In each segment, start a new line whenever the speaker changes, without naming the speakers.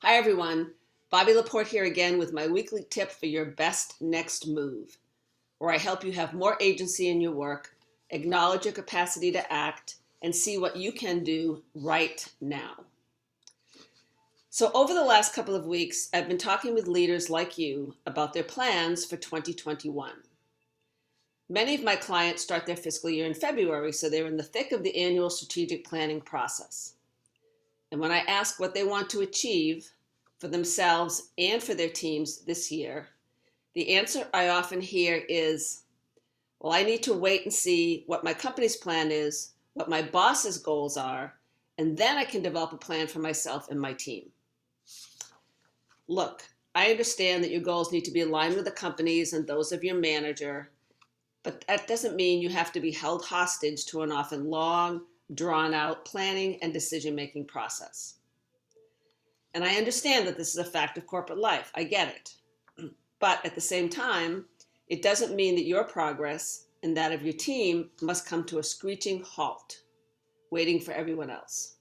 Hi everyone, Bobbie LaPorte here again with my weekly tip for your best next move, where I help you have more agency in your work, acknowledge your capacity to act, and see what you can do right now. So over the last couple of weeks, I've been talking with leaders like you about their plans for 2021. Many of my clients start their fiscal year in February, so they're in the thick of the annual strategic planning process. And when I ask what they want to achieve for themselves and for their teams this year, the answer I often hear is, well, I need to wait and see what my company's plan is, what my boss's goals are, and then I can develop a plan for myself and my team. Look, I understand that your goals need to be aligned with the company's and those of your manager, but that doesn't mean you have to be held hostage to an often long, drawn-out planning and decision-making process. And I understand that this is a fact of corporate life. I get it. But at the same time, it doesn't mean that your progress and that of your team must come to a screeching halt, waiting for everyone else.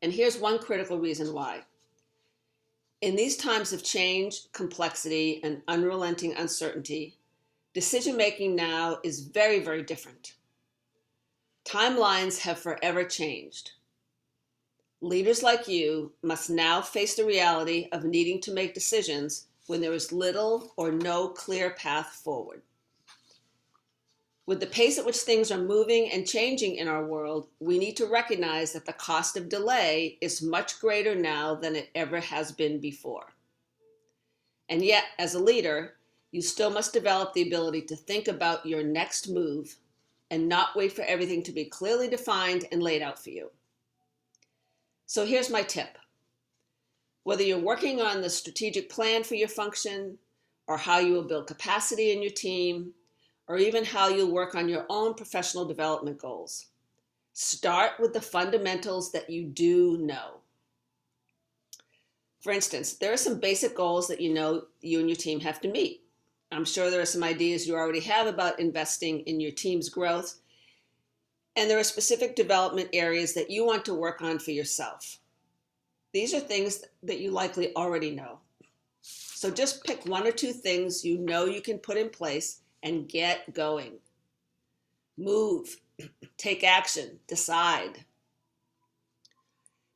And here's one critical reason why. In these times of change, complexity, and unrelenting uncertainty, decision-making now is very, very different. Timelines have forever changed. Leaders like you must now face the reality of needing to make decisions when there is little or no clear path forward. With the pace at which things are moving and changing in our world, we need to recognize that the cost of delay is much greater now than it ever has been before. And yet, as a leader, you still must develop the ability to think about your next move and not wait for everything to be clearly defined and laid out for you. So here's my tip. Whether you're working on the strategic plan for your function, or how you will build capacity in your team, or even how you'll work on your own professional development goals, start with the fundamentals that you do know. For instance, there are some basic goals that you know you and your team have to meet. I'm sure there are some ideas you already have about investing in your team's growth, and there are specific development areas that you want to work on for yourself. These are things that you likely already know. So just pick one or two things you know you can put in place and get going. Move, take action, decide.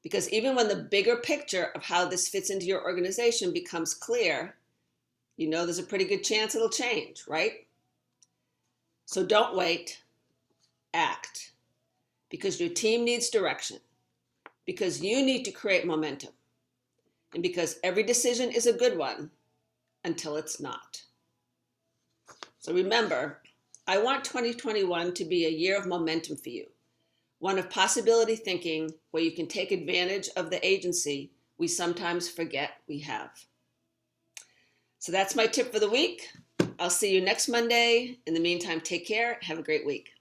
Because even when the bigger picture of how this fits into your organization becomes clear, you know there's a pretty good chance it'll change, right? So don't wait, act. Because your team needs direction, because you need to create momentum, and because every decision is a good one until it's not. So remember, I want 2021 to be a year of momentum for you, one of possibility thinking where you can take advantage of the agency we sometimes forget we have. So that's my tip for the week. I'll see you next Monday. In the meantime, take care. Have a great week.